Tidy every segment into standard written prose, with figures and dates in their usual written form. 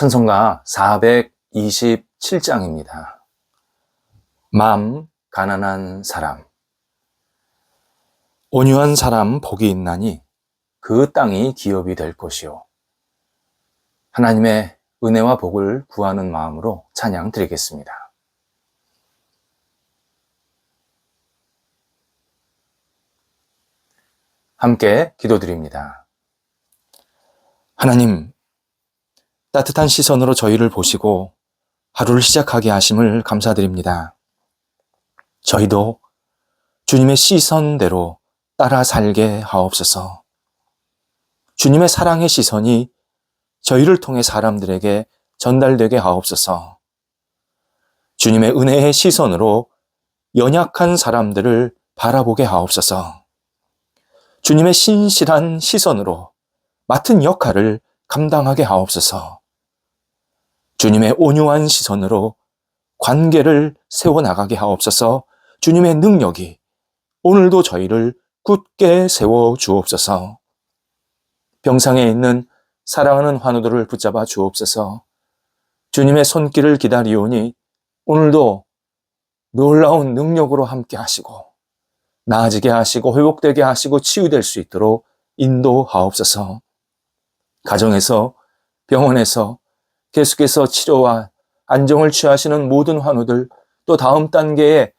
찬송가 427장입니다. 맘 가난한 사람. 온유한 사람 복이 있나니 그 땅이 기업이 될 것이요. 하나님의 은혜와 복을 구하는 마음으로 찬양 드리겠습니다. 함께 기도드립니다. 하나님, 따뜻한 시선으로 저희를 보시고 하루를 시작하게 하심을 감사드립니다. 저희도 주님의 시선대로 따라 살게 하옵소서. 주님의 사랑의 시선이 저희를 통해 사람들에게 전달되게 하옵소서. 주님의 은혜의 시선으로 연약한 사람들을 바라보게 하옵소서. 주님의 신실한 시선으로 맡은 역할을 감당하게 하옵소서. 주님의 온유한 시선으로 관계를 세워나가게 하옵소서. 주님의 능력이 오늘도 저희를 굳게 세워 주옵소서. 병상에 있는 사랑하는 환우들을 붙잡아 주옵소서. 주님의 손길을 기다리오니 오늘도 놀라운 능력으로 함께 하시고 나아지게 하시고 회복되게 하시고 치유될 수 있도록 인도하옵소서. 가정에서 병원에서 계속해서 치료와 안정을 취하시는 모든 환우들, 또 다음 단계의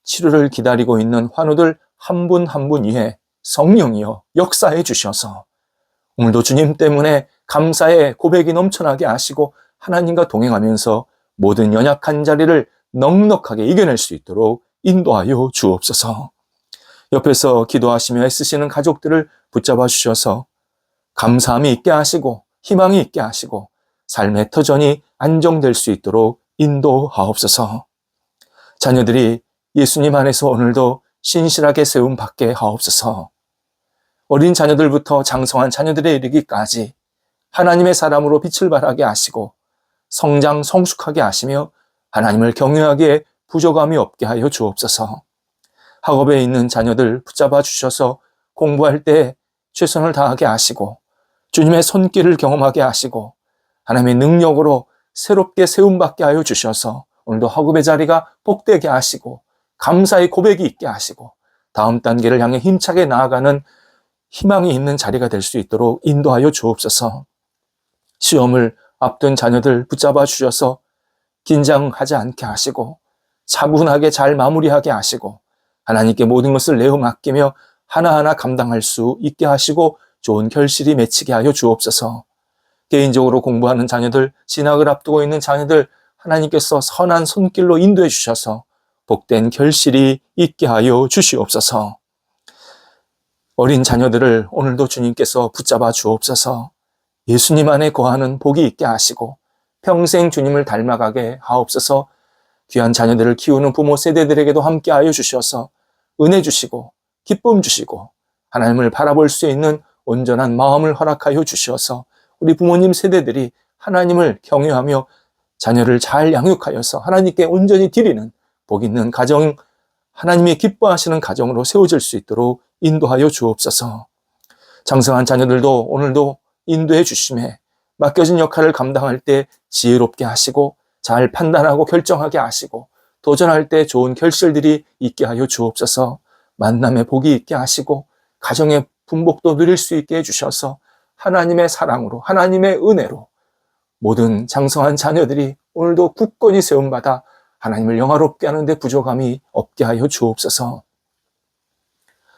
치료를 기다리고 있는 환우들 한 분 한 분 위에 성령이여 역사해 주셔서 오늘도 주님 때문에 감사의 고백이 넘쳐나게 하시고 하나님과 동행하면서 모든 연약한 자리를 넉넉하게 이겨낼 수 있도록 인도하여 주옵소서. 옆에서 기도하시며 애쓰시는 가족들을 붙잡아 주셔서 감사함이 있게 하시고 희망이 있게 하시고 삶의 터전이 안정될 수 있도록 인도하옵소서. 자녀들이 예수님 안에서 오늘도 신실하게 세움 받게 하옵소서. 어린 자녀들부터 장성한 자녀들에 이르기까지 하나님의 사람으로 빛을 발하게 하시고 성장 성숙하게 하시며 하나님을 경외하기에 부족함이 없게 하여 주옵소서. 학업에 있는 자녀들 붙잡아 주셔서 공부할 때 최선을 다하게 하시고 주님의 손길을 경험하게 하시고 하나님의 능력으로 새롭게 세움받게 하여 주셔서 오늘도 학업의 자리가 복되게 하시고 감사의 고백이 있게 하시고 다음 단계를 향해 힘차게 나아가는 희망이 있는 자리가 될 수 있도록 인도하여 주옵소서. 시험을 앞둔 자녀들 붙잡아 주셔서 긴장하지 않게 하시고 차분하게 잘 마무리하게 하시고 하나님께 모든 것을 내어 맡기며 하나하나 감당할 수 있게 하시고 좋은 결실이 맺히게 하여 주옵소서. 개인적으로 공부하는 자녀들, 진학을 앞두고 있는 자녀들 하나님께서 선한 손길로 인도해 주셔서 복된 결실이 있게 하여 주시옵소서. 어린 자녀들을 오늘도 주님께서 붙잡아 주옵소서. 예수님 안에 거하는 복이 있게 하시고 평생 주님을 닮아가게 하옵소서. 귀한 자녀들을 키우는 부모 세대들에게도 함께 하여 주셔서 은혜 주시고 기쁨 주시고 하나님을 바라볼 수 있는 온전한 마음을 허락하여 주셔서 우리 부모님 세대들이 하나님을 경외하며 자녀를 잘 양육하여서 하나님께 온전히 드리는 복 있는 가정, 하나님이 기뻐하시는 가정으로 세워질 수 있도록 인도하여 주옵소서. 장성한 자녀들도 오늘도 인도해 주심에 맡겨진 역할을 감당할 때 지혜롭게 하시고 잘 판단하고 결정하게 하시고 도전할 때 좋은 결실들이 있게 하여 주옵소서. 만남의 복이 있게 하시고 가정의 분복도 누릴 수 있게 해주셔서 하나님의 사랑으로 하나님의 은혜로 모든 장성한 자녀들이 오늘도 굳건히 세움받아 하나님을 영화롭게 하는데 부족함이 없게 하여 주옵소서.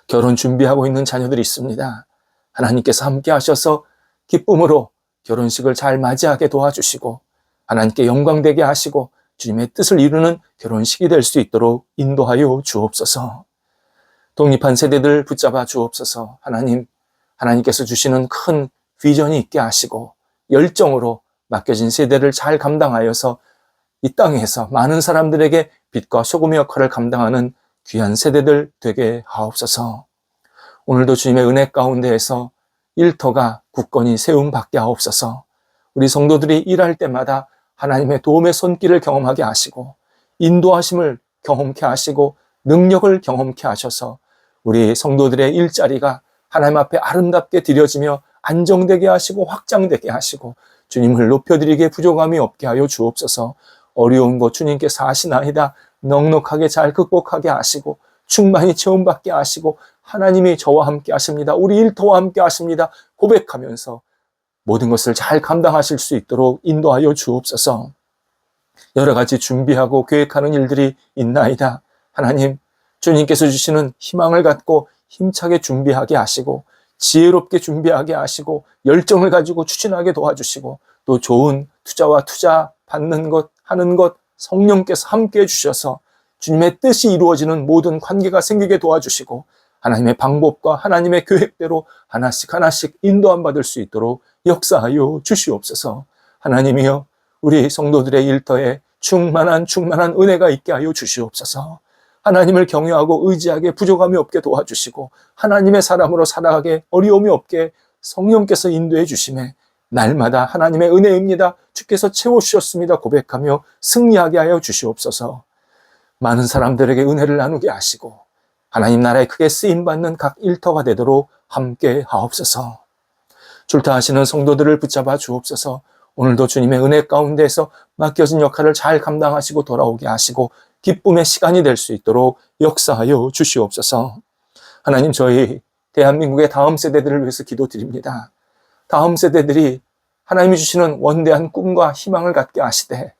결혼 준비하고 있는 자녀들이 있습니다. 하나님께서 함께 하셔서 기쁨으로 결혼식을 잘 맞이하게 도와주시고 하나님께 영광되게 하시고 주님의 뜻을 이루는 결혼식이 될 수 있도록 인도하여 주옵소서. 독립한 세대들 붙잡아 주옵소서. 하나님께서 주시는 큰 비전이 있게 하시고 열정으로 맡겨진 세대를 잘 감당하여서 이 땅에서 많은 사람들에게 빛과 소금의 역할을 감당하는 귀한 세대들 되게 하옵소서. 오늘도 주님의 은혜 가운데에서 일터가 굳건히 세움받게 하옵소서. 우리 성도들이 일할 때마다 하나님의 도움의 손길을 경험하게 하시고 인도하심을 경험케 하시고 능력을 경험케 하셔서 우리 성도들의 일자리가 하나님 앞에 아름답게 드려지며 안정되게 하시고 확장되게 하시고 주님을 높여드리기에 부족함이 없게 하여 주옵소서. 어려운 것 주님께서 아시나이다. 넉넉하게 잘 극복하게 하시고 충만히 체험받게 하시고 하나님이 저와 함께 하십니다. 우리 일터와 함께 하십니다. 고백하면서 모든 것을 잘 감당하실 수 있도록 인도하여 주옵소서. 여러 가지 준비하고 계획하는 일들이 있나이다. 하나님, 주님께서 주시는 희망을 갖고 힘차게 준비하게 하시고 지혜롭게 준비하게 하시고 열정을 가지고 추진하게 도와주시고 또 좋은 투자와 투자 받는 것, 하는 것 성령께서 함께 해주셔서 주님의 뜻이 이루어지는 모든 관계가 생기게 도와주시고 하나님의 방법과 하나님의 계획대로 하나씩 하나씩 인도함 받을 수 있도록 역사하여 주시옵소서. 하나님이여, 우리 성도들의 일터에 충만한 은혜가 있게 하여 주시옵소서. 하나님을 경외하고 의지하게 부족함이 없게 도와주시고 하나님의 사람으로 살아가게 어려움이 없게 성령께서 인도해 주심에 날마다 하나님의 은혜입니다. 주께서 채워주셨습니다. 고백하며 승리하게 하여 주시옵소서. 많은 사람들에게 은혜를 나누게 하시고 하나님 나라에 크게 쓰임받는 각 일터가 되도록 함께 하옵소서. 출타하시는 성도들을 붙잡아 주옵소서. 오늘도 주님의 은혜 가운데에서 맡겨진 역할을 잘 감당하시고 돌아오게 하시고 기쁨의 시간이 될 수 있도록 역사하여 주시옵소서. 하나님, 저희 대한민국의 다음 세대들을 위해서 기도드립니다. 다음 세대들이 하나님이 주시는 원대한 꿈과 희망을 갖게 하시되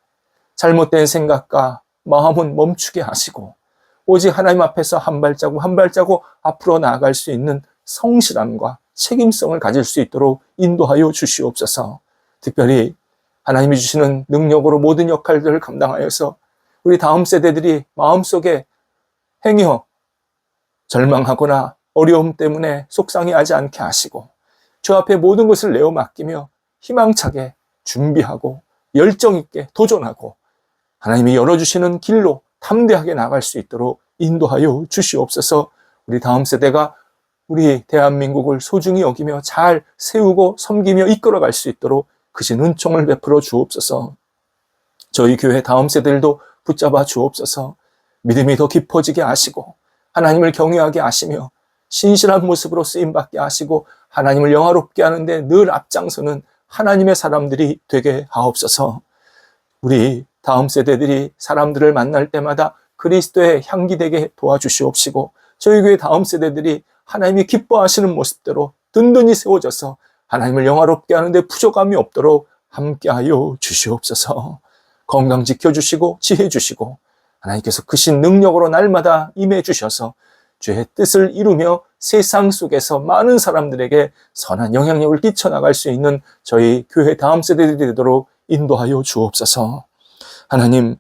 잘못된 생각과 마음은 멈추게 하시고 오직 하나님 앞에서 한 발자국 한 발자국 앞으로 나아갈 수 있는 성실함과 책임성을 가질 수 있도록 인도하여 주시옵소서. 특별히 하나님이 주시는 능력으로 모든 역할들을 감당하여서 우리 다음 세대들이 마음속에 행여 절망하거나 어려움 때문에 속상해하지 않게 하시고 주 앞에 모든 것을 내어 맡기며 희망차게 준비하고 열정 있게 도전하고 하나님이 열어주시는 길로 담대하게 나갈 수 있도록 인도하여 주시옵소서. 우리 다음 세대가 우리 대한민국을 소중히 여기며 잘 세우고 섬기며 이끌어갈 수 있도록 크신 은총을 베풀어 주옵소서. 저희 교회 다음 세대들도 붙잡아 주옵소서. 믿음이 더 깊어지게 하시고 하나님을 경외하게 하시며 신실한 모습으로 쓰임받게 하시고 하나님을 영화롭게 하는데 늘 앞장서는 하나님의 사람들이 되게 하옵소서. 우리 다음 세대들이 사람들을 만날 때마다 그리스도의 향기 되게 도와주시옵시고 저희 교회 다음 세대들이 하나님이 기뻐하시는 모습대로 든든히 세워져서 하나님을 영화롭게 하는데 부족함이 없도록 함께하여 주시옵소서. 건강 지켜주시고 지혜 주시고 하나님께서 크신 능력으로 날마다 임해 주셔서 주의 뜻을 이루며 세상 속에서 많은 사람들에게 선한 영향력을 끼쳐나갈 수 있는 저희 교회 다음 세대들이 되도록 인도하여 주옵소서. 하나님,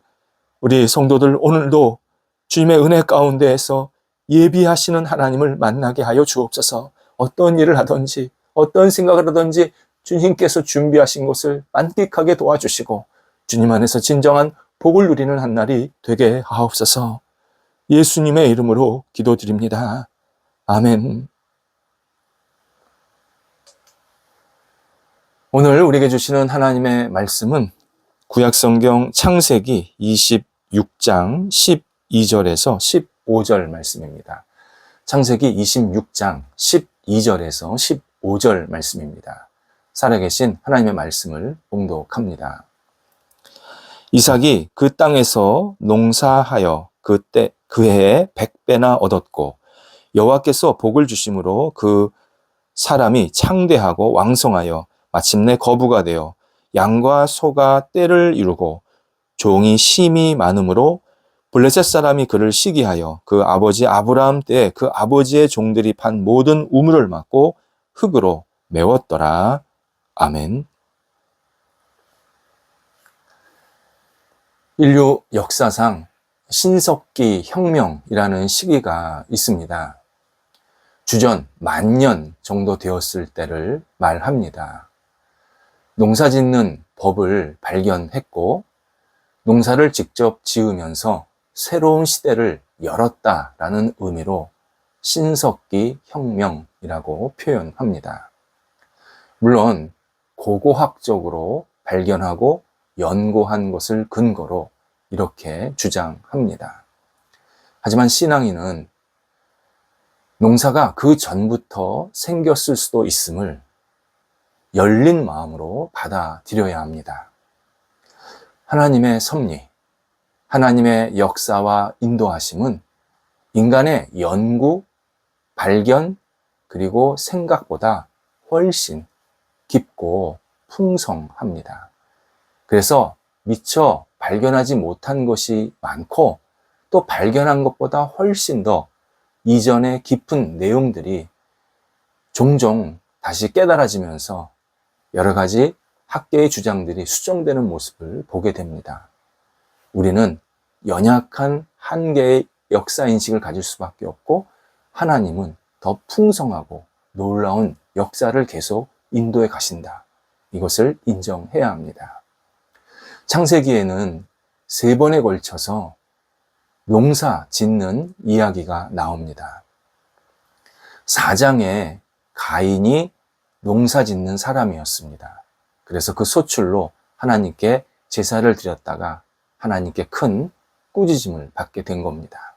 우리 성도들 오늘도 주님의 은혜 가운데에서 예비하시는 하나님을 만나게 하여 주옵소서. 어떤 일을 하든지 어떤 생각을 하든지 주님께서 준비하신 것을 만끽하게 도와주시고 주님 안에서 진정한 복을 누리는 한 날이 되게 하옵소서. 예수님의 이름으로 기도드립니다. 아멘. 오늘 우리에게 주시는 하나님의 말씀은 구약성경 창세기 26장 12절에서 15절 말씀입니다. 창세기 26장 12절에서 15절 말씀입니다. 살아계신 하나님의 말씀을 봉독합니다. 이삭이 그 땅에서 농사하여 그 해에 100배나 얻었고 여호와께서 복을 주심으로 그 사람이 창대하고 왕성하여 마침내 거부가 되어 양과 소가 떼를 이루고 종이 심이 많으므로 블레셋 사람이 그를 시기하여 그 아버지 아브라함 때에 그 아버지의 종들이 판 모든 우물을 막고 흙으로 메웠더라. 아멘. 인류 역사상 신석기 혁명이라는 시기가 있습니다. 주전 10,000년 정도 되었을 때를 말합니다. 농사 짓는 법을 발견했고 농사를 직접 지으면서 새로운 시대를 열었다라는 의미로 신석기 혁명이라고 표현합니다. 물론 고고학적으로 발견하고 연구한 것을 근거로 이렇게 주장합니다. 하지만 신앙인은 농사가 그 전부터 생겼을 수도 있음을 열린 마음으로 받아들여야 합니다. 하나님의 섭리, 하나님의 역사와 인도하심은 인간의 연구, 발견, 그리고 생각보다 훨씬 깊고 풍성합니다. 그래서 미처 발견하지 못한 것이 많고 또 발견한 것보다 훨씬 더 이전의 깊은 내용들이 종종 다시 깨달아지면서 여러 가지 학계의 주장들이 수정되는 모습을 보게 됩니다. 우리는 연약한 한계의 역사인식을 가질 수밖에 없고 하나님은 더 풍성하고 놀라운 역사를 계속 인도해 가신다. 이것을 인정해야 합니다. 창세기에는 3번에 걸쳐서 농사 짓는 이야기가 나옵니다. 4장에 가인이 농사 짓는 사람이었습니다. 그래서 그 소출로 하나님께 제사를 드렸다가 하나님께 큰 꾸짖음을 받게 된 겁니다.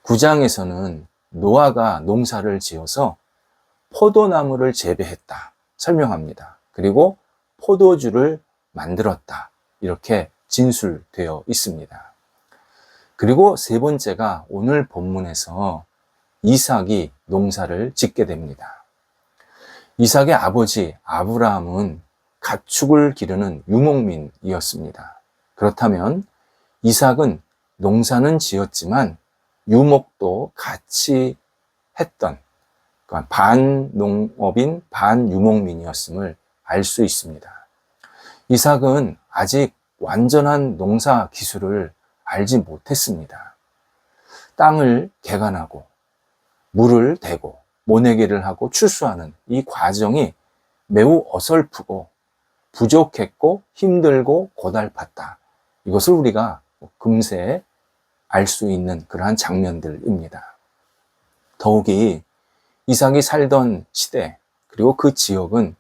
9장에서는 노아가 농사를 지어서 포도나무를 재배했다 설명합니다. 그리고 포도주를 만들었다 이렇게 진술되어 있습니다. 그리고 3번째가 오늘 본문에서 이삭이 농사를 짓게 됩니다. 이삭의 아버지 아브라함은 가축을 기르는 유목민이었습니다. 그렇다면 이삭은 농사는 지었지만 유목도 같이 했던 그러니까 반농업인 반유목민이었음을 알 수 있습니다. 이삭은 아직 완전한 농사 기술을 알지 못했습니다. 땅을 개간하고 물을 대고 모내기를 하고 추수하는 이 과정이 매우 어설프고 부족했고 힘들고 고달팠다. 이것을 우리가 금세 알 수 있는 그러한 장면들입니다. 더욱이 이삭이 살던 시대 그리고 그 지역은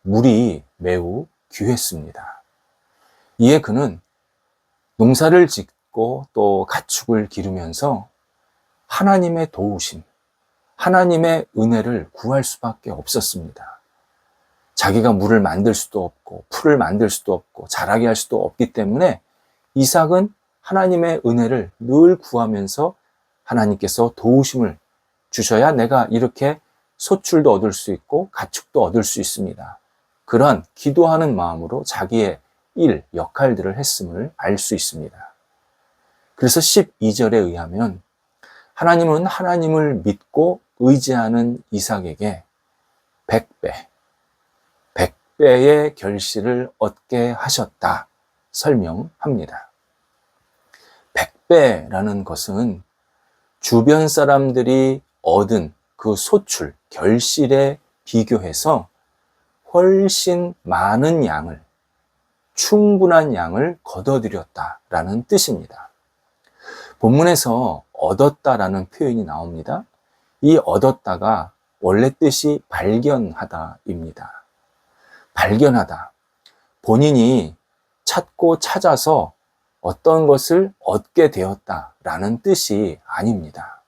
물이 매우 귀했습니다. 이에 그는 농사를 짓고 또 가축을 기르면서 하나님의 도우심, 하나님의 은혜를 구할 수밖에 없었습니다. 자기가 물을 만들 수도 없고 풀을 만들 수도 없고 자라게 할 수도 없기 때문에 이삭은 하나님의 은혜를 늘 구하면서 하나님께서 도우심을 주셔야 내가 이렇게 소출도 얻을 수 있고 가축도 얻을 수 있습니다. 그런 기도하는 마음으로 자기의 역할들을 했음을 알 수 있습니다. 그래서 12절에 의하면 하나님은 하나님을 믿고 의지하는 이삭에게 100배의 결실을 얻게 하셨다 설명합니다. 100배라는 것은 주변 사람들이 얻은 그 소출, 결실에 비교해서 훨씬 많은 양을, 충분한 양을 거둬들였다라는 뜻입니다. 본문에서 얻었다라는 표현이 나옵니다. 이 얻었다가 원래 뜻이 발견하다입니다. 발견하다. 본인이 찾고 찾아서 어떤 것을 얻게 되었다라는 뜻이 아닙니다.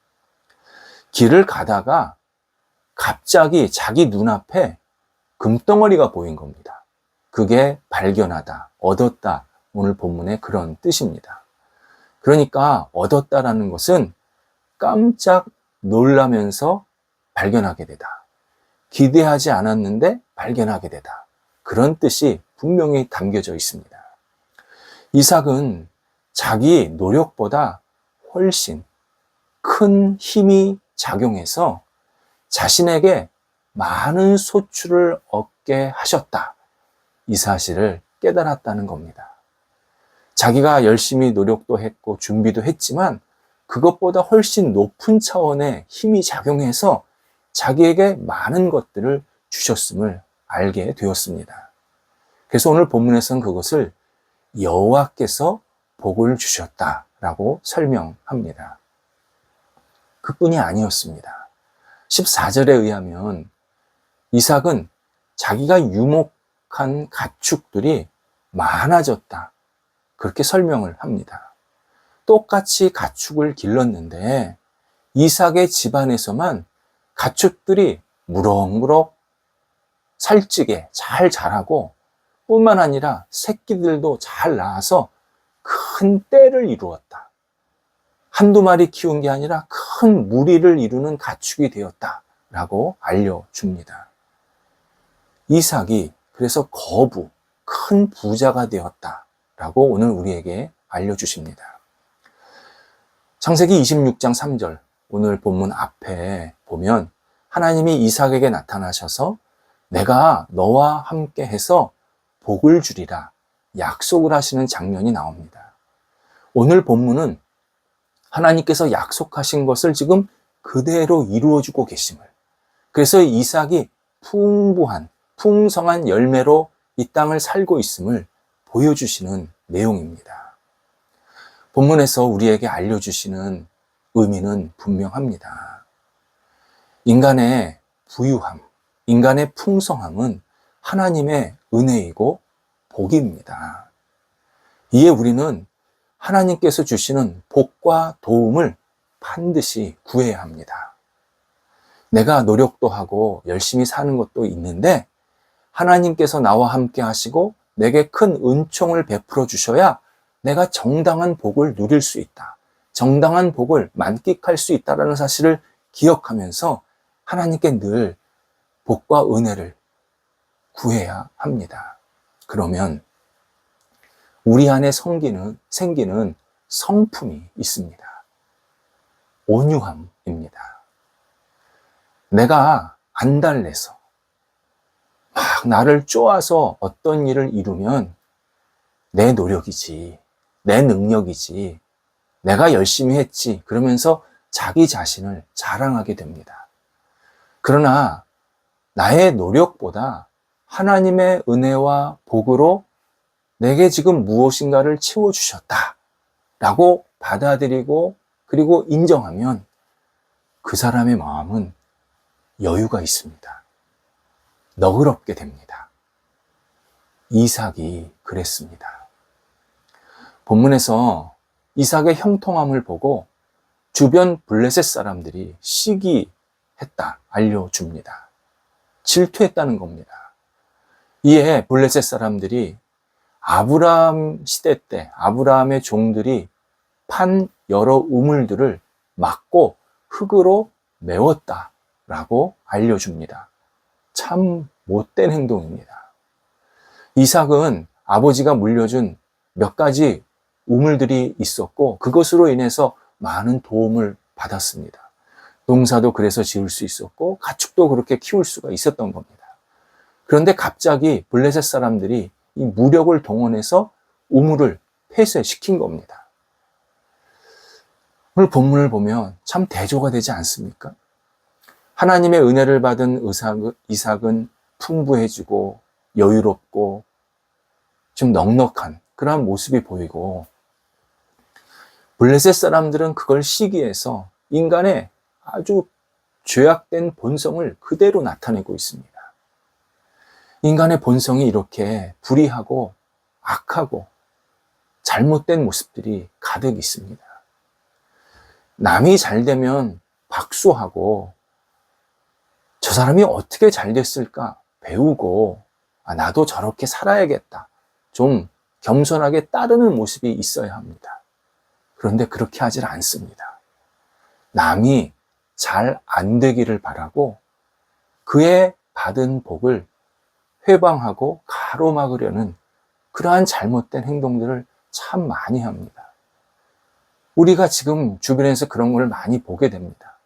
길을 가다가 갑자기 자기 눈앞에 금덩어리가 보인 겁니다. 그게 발견하다, 얻었다. 오늘 본문의 그런 뜻입니다. 그러니까 얻었다라는 것은 깜짝 놀라면서 발견하게 되다. 기대하지 않았는데 발견하게 되다. 그런 뜻이 분명히 담겨져 있습니다. 이삭은 자기 노력보다 훨씬 큰 힘이 작용해서 자신에게 많은 소출을 얻게 하셨다. 이 사실을 깨달았다는 겁니다. 자기가 열심히 노력도 했고 준비도 했지만 그것보다 훨씬 높은 차원의 힘이 작용해서 자기에게 많은 것들을 주셨음을 알게 되었습니다. 그래서 오늘 본문에서는 그것을 여호와께서 복을 주셨다라고 설명합니다. 그뿐이 아니었습니다. 14절에 의하면 이삭은 자기가 유목한 가축들이 많아졌다. 그렇게 설명을 합니다. 똑같이 가축을 길렀는데 이삭의 집안에서만 가축들이 무럭무럭 살찌게 잘 자라고 뿐만 아니라 새끼들도 잘 낳아서 큰 떼를 이루었다. 한두 마리 키운 게 아니라 큰 무리를 이루는 가축이 되었다라고 알려줍니다. 이삭이 그래서 큰 부자가 되었다라고 오늘 우리에게 알려주십니다. 창세기 26장 3절 오늘 본문 앞에 보면 하나님이 이삭에게 나타나셔서 내가 너와 함께 해서 복을 주리라 약속을 하시는 장면이 나옵니다. 오늘 본문은 하나님께서 약속하신 것을 지금 그대로 이루어주고 계심을, 그래서 이삭이 풍성한 열매로 이 땅을 살고 있음을 보여주시는 내용입니다. 본문에서 우리에게 알려주시는 의미는 분명합니다. 인간의 부유함, 인간의 풍성함은 하나님의 은혜이고 복입니다. 이에 우리는 하나님께서 주시는 복과 도움을 반드시 구해야 합니다. 내가 노력도 하고 열심히 사는 것도 있는데 하나님께서 나와 함께 하시고 내게 큰 은총을 베풀어 주셔야 내가 정당한 복을 누릴 수 있다. 정당한 복을 만끽할 수 있다는 사실을 기억하면서 하나님께 늘 복과 은혜를 구해야 합니다. 그러면 우리 안에 생기는 성품이 있습니다. 온유함입니다. 내가 안달내서 막 나를 쪼아서 어떤 일을 이루면 내 노력이지, 내 능력이지, 내가 열심히 했지, 그러면서 자기 자신을 자랑하게 됩니다. 그러나 나의 노력보다 하나님의 은혜와 복으로 내게 지금 무엇인가를 채워주셨다라고 받아들이고 그리고 인정하면 그 사람의 마음은 여유가 있습니다. 너그럽게 됩니다. 이삭이 그랬습니다. 본문에서 이삭의 형통함을 보고 주변 블레셋 사람들이 시기했다 알려줍니다. 질투했다는 겁니다. 이에 블레셋 사람들이 아브라함 시대 때 아브라함의 종들이 판 여러 우물들을 막고 흙으로 메웠다라고 알려줍니다. 참 못된 행동입니다. 이삭은 아버지가 물려준 몇 가지 우물들이 있었고 그것으로 인해서 많은 도움을 받았습니다. 농사도 그래서 지을 수 있었고 가축도 그렇게 키울 수가 있었던 겁니다. 그런데 갑자기 블레셋 사람들이 이 무력을 동원해서 우물을 폐쇄시킨 겁니다. 오늘 본문을 보면 참 대조가 되지 않습니까? 하나님의 은혜를 받은 이삭은 풍부해지고 여유롭고 좀 넉넉한 그러한 모습이 보이고 블레셋 사람들은 그걸 시기해서 인간의 아주 죄악된 본성을 그대로 나타내고 있습니다. 인간의 본성이 이렇게 불의하고 악하고 잘못된 모습들이 가득 있습니다. 남이 잘 되면 박수하고 저 사람이 어떻게 잘 됐을까 배우고 나도 저렇게 살아야겠다. 좀 겸손하게 따르는 모습이 있어야 합니다. 그런데 그렇게 하질 않습니다. 남이 잘 안 되기를 바라고 그의 받은 복을 회방하고 가로막으려는 그러한 잘못된 행동들을 참 많이 합니다. 우리가 지금 주변에서 그런 걸 많이 보게 됩니다.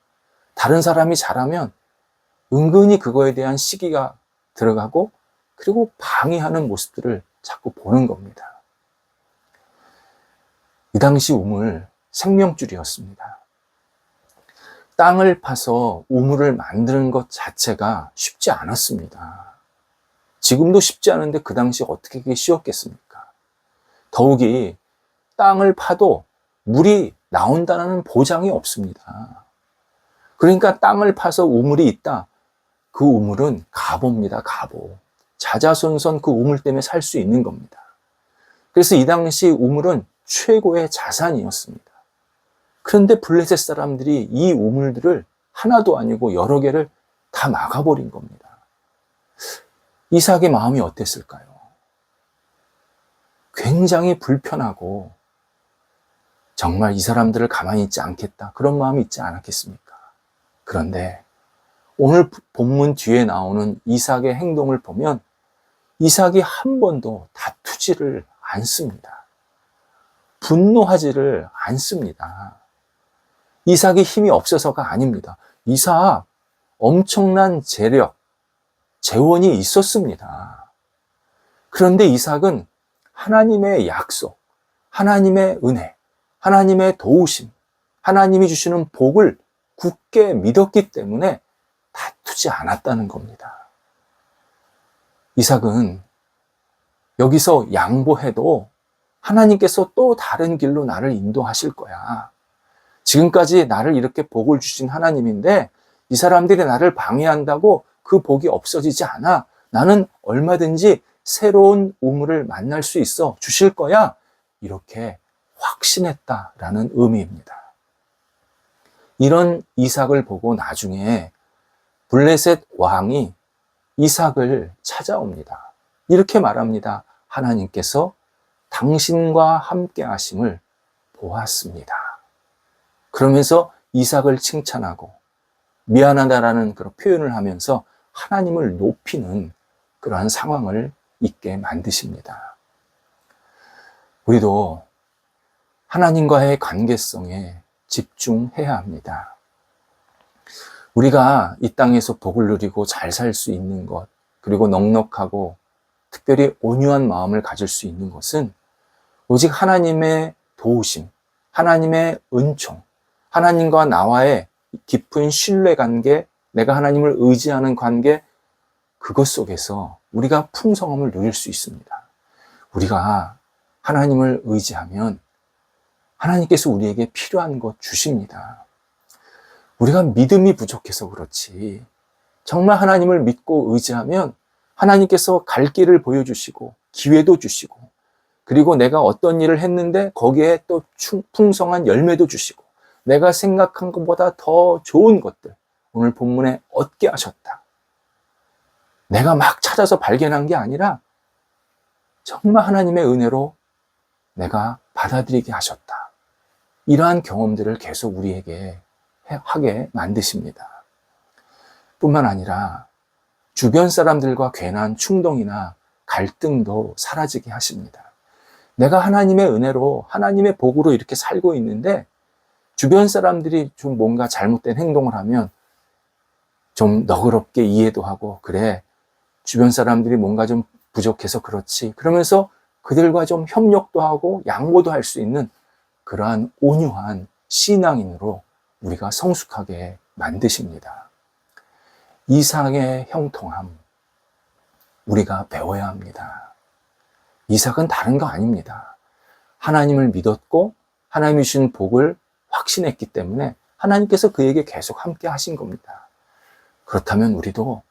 다른 사람이 잘하면 은근히 그거에 대한 시기가 들어가고 그리고 방해하는 모습들을 자꾸 보는 겁니다. 이 당시 우물 생명줄이었습니다. 땅을 파서 우물을 만드는 것 자체가 쉽지 않았습니다. 지금도 쉽지 않은데 그 당시 어떻게 그게 쉬웠겠습니까? 더욱이 땅을 파도 물이 나온다는 보장이 없습니다. 그러니까 땅을 파서 우물이 있다. 그 우물은 가보입니다. 가보. 자자손손 그 우물 때문에 살 수 있는 겁니다. 그래서 이 당시 우물은 최고의 자산이었습니다. 그런데 블레셋 사람들이 이 우물들을 하나도 아니고 여러 개를 다 막아버린 겁니다. 이삭의 마음이 어땠을까요? 굉장히 불편하고 정말 이 사람들을 가만히 있지 않겠다, 그런 마음이 있지 않았겠습니까? 그런데 오늘 본문 뒤에 나오는 이삭의 행동을 보면 이삭이 한 번도 다투지를 않습니다. 분노하지를 않습니다. 이삭이 힘이 없어서가 아닙니다. 이삭 엄청난 재력, 재원이 있었습니다. 그런데 이삭은 하나님의 약속, 하나님의 은혜, 하나님의 도우심, 하나님이 주시는 복을 굳게 믿었기 때문에 다투지 않았다는 겁니다. 이삭은 여기서 양보해도 하나님께서 또 다른 길로 나를 인도하실 거야. 지금까지 나를 이렇게 복을 주신 하나님인데 이 사람들이 나를 방해한다고 그 복이 없어지지 않아. 나는 얼마든지 새로운 우물을 만날 수 있어 주실 거야. 이렇게 확신했다라는 의미입니다. 이런 이삭을 보고 나중에 블레셋 왕이 이삭을 찾아옵니다. 이렇게 말합니다. 하나님께서 당신과 함께 하심을 보았습니다. 그러면서 이삭을 칭찬하고 미안하다라는 그런 표현을 하면서 하나님을 높이는 그러한 상황을 있게 만드십니다. 우리도 하나님과의 관계성에 집중해야 합니다. 우리가 이 땅에서 복을 누리고 잘 살 수 있는 것, 그리고 넉넉하고 특별히 온유한 마음을 가질 수 있는 것은 오직 하나님의 도우심, 하나님의 은총, 하나님과 나와의 깊은 신뢰관계, 내가 하나님을 의지하는 관계, 그것 속에서 우리가 풍성함을 누릴 수 있습니다. 우리가 하나님을 의지하면 하나님께서 우리에게 필요한 것 주십니다. 우리가 믿음이 부족해서 그렇지, 정말 하나님을 믿고 의지하면 하나님께서 갈 길을 보여주시고 기회도 주시고, 그리고 내가 어떤 일을 했는데 거기에 또 풍성한 열매도 주시고, 내가 생각한 것보다 더 좋은 것들 오늘 본문에 얻게 하셨다. 내가 막 찾아서 발견한 게 아니라 정말 하나님의 은혜로 내가 받아들이게 하셨다. 이러한 경험들을 계속 우리에게 하게 만드십니다. 뿐만 아니라 주변 사람들과 괜한 충동이나 갈등도 사라지게 하십니다. 내가 하나님의 은혜로, 하나님의 복으로 이렇게 살고 있는데 주변 사람들이 좀 뭔가 잘못된 행동을 하면 좀 너그럽게 이해도 하고, 그래, 주변 사람들이 뭔가 좀 부족해서 그렇지, 그러면서 그들과 좀 협력도 하고 양보도 할 수 있는 그러한 온유한 신앙인으로 우리가 성숙하게 만드십니다. 이삭의 형통함, 우리가 배워야 합니다. 이삭은 다른 거 아닙니다. 하나님을 믿었고 하나님이 주신 복을 확신했기 때문에 하나님께서 그에게 계속 함께 하신 겁니다. 그렇다면 우리도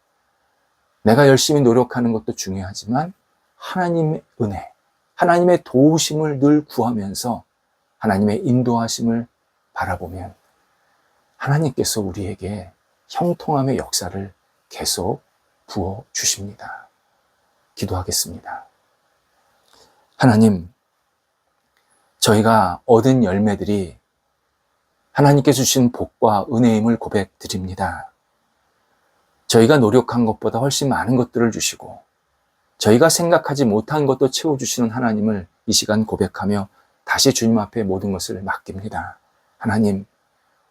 내가 열심히 노력하는 것도 중요하지만 하나님의 은혜, 하나님의 도우심을 늘 구하면서 하나님의 인도하심을 바라보면 하나님께서 우리에게 형통함의 역사를 계속 부어주십니다. 기도하겠습니다. 하나님, 저희가 얻은 열매들이 하나님께 주신 복과 은혜임을 고백드립니다. 저희가 노력한 것보다 훨씬 많은 것들을 주시고 저희가 생각하지 못한 것도 채워주시는 하나님을 이 시간 고백하며 다시 주님 앞에 모든 것을 맡깁니다. 하나님,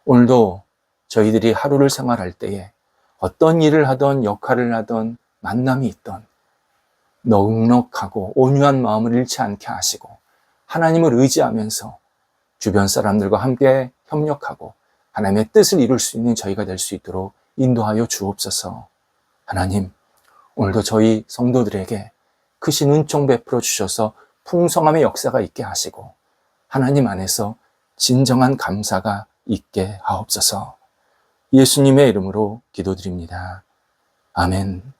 오늘도 저희들이 하루를 생활할 때에 어떤 일을 하던 역할을 하던 만남이 있던 넉넉하고 온유한 마음을 잃지 않게 하시고 하나님을 의지하면서 주변 사람들과 함께 협력하고 하나님의 뜻을 이룰 수 있는 저희가 될 수 있도록 인도하여 주옵소서. 하나님, 오늘도 저희 성도들에게 크신 은총 베풀어 주셔서 풍성함의 역사가 있게 하시고 하나님 안에서 진정한 감사가 있게 하옵소서. 예수님의 이름으로 기도드립니다. 아멘.